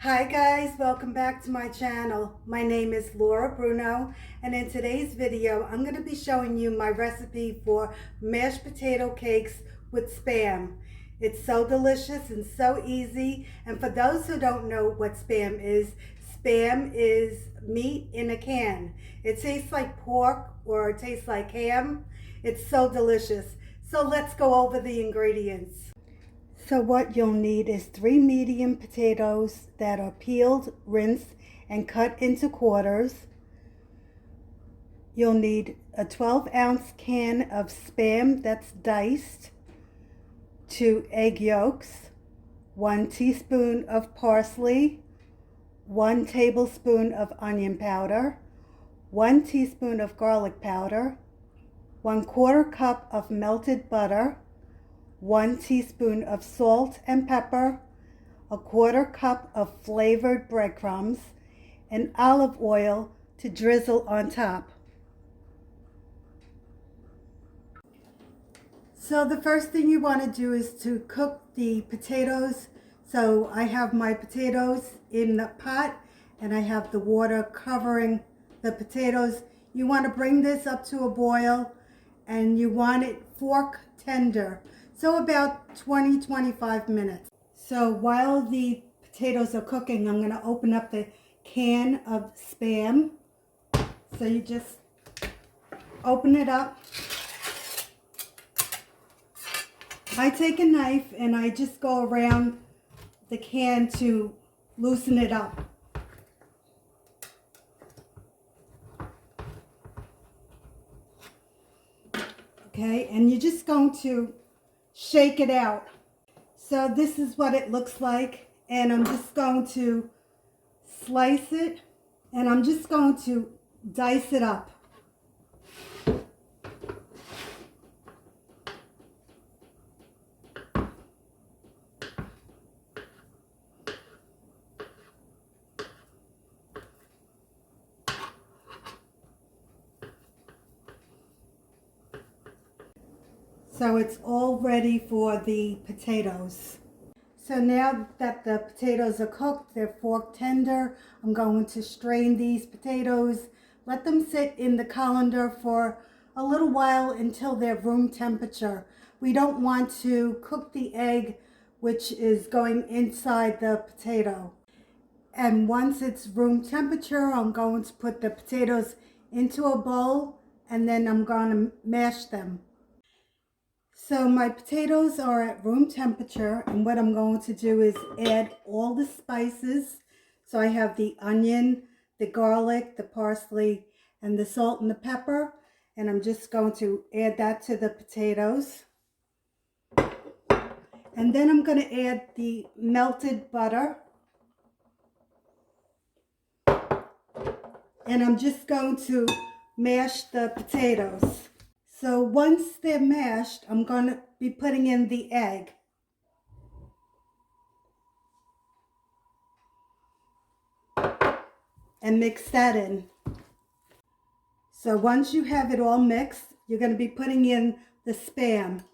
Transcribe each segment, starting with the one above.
Hi guys, welcome back to my channel. My name is Laura Bruno, and in today's video I'm going to be showing you my recipe for mashed potato cakes with Spam. It's so delicious and so easy, and for those who don't know what Spam is meat in a can. It tastes like pork or it tastes like ham. It's so delicious. So let's go over the ingredients. So what you'll need is 3 medium potatoes that are peeled, rinsed, and cut into quarters. You'll need a 12-ounce can of Spam that's diced, 2 egg yolks, 1 teaspoon of parsley, 1 tablespoon of onion powder, 1 teaspoon of garlic powder, 1/4 cup of melted butter, 1 teaspoon of salt and pepper, 1/4 cup of flavored breadcrumbs, and olive oil to drizzle on top. So the first thing you want to do is to cook the potatoes. So I have my potatoes in the pot and I have the water covering the potatoes. You want to bring this up to a boil and you want it fork tender. So about 20-25 minutes. So while the potatoes are cooking, I'm going to open up the can of Spam. So you just open it up. I take a knife and I just go around the can to loosen it up. Okay, and you're just going to shake it out. So this is what it looks like, and I'm just going to slice it and I'm just going to dice it up. So it's all ready for the potatoes. So now that the potatoes are cooked, they're fork tender, I'm going to strain these potatoes, let them sit in the colander for a little while until they're room temperature. We don't want to cook the egg, which is going inside the potato. And once it's room temperature, I'm going to put the potatoes into a bowl and then I'm going to mash them. So my potatoes are at room temperature, and what I'm going to do is add all the spices. So I have the onion, the garlic, the parsley, and the salt and the pepper, and I'm just going to add that to the potatoes. And then I'm going to add the melted butter. And I'm just going to mash the potatoes. So once they're mashed, I'm going to be putting in the egg. And mix that in. So once you have it all mixed, you're going to be putting in the Spam.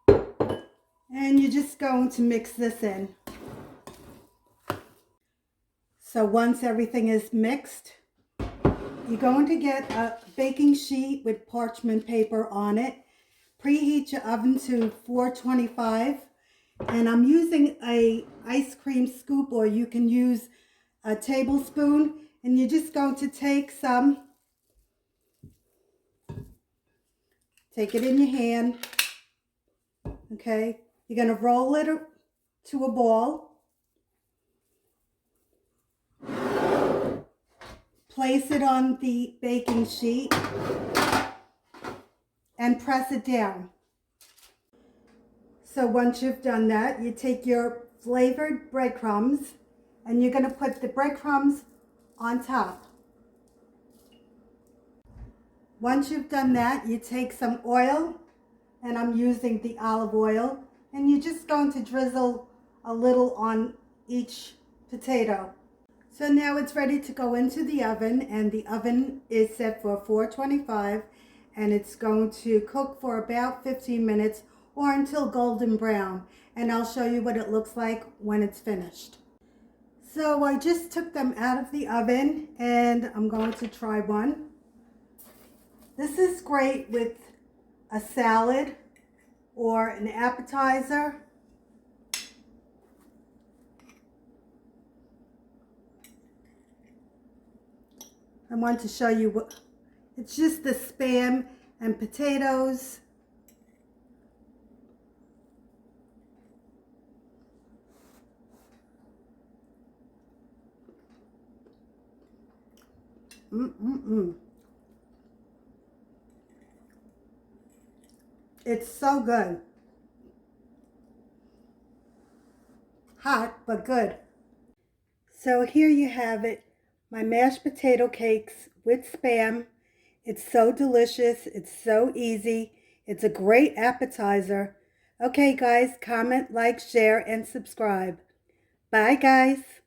And you're just going to mix this in. So once everything is mixed, you're going to get a baking sheet with parchment paper on it. Preheat your oven to 425. And I'm using a ice cream scoop, or you can use a tablespoon. And you're just going to take it in your hand. Okay, you're going to roll it to a ball. Place it on the baking sheet and press it down. So once you've done that, you take your flavored breadcrumbs and you're going to put the breadcrumbs on top. Once you've done that, you take some oil, and I'm using the olive oil, and you're just going to drizzle a little on each potato. So now it's ready to go into the oven, and the oven is set for 425, and it's going to cook for about 15 minutes or until golden brown. And I'll show you what it looks like when it's finished. So I just took them out of the oven and I'm going to try one. This is great with a salad or an appetizer. I want to show you what, it's just the Spam and potatoes. It's so good. Hot, but good. So here you have it, my mashed potato cakes with Spam. It's so delicious. It's so easy. It's a great appetizer. Okay, guys, comment, like, share, and subscribe. Bye, guys.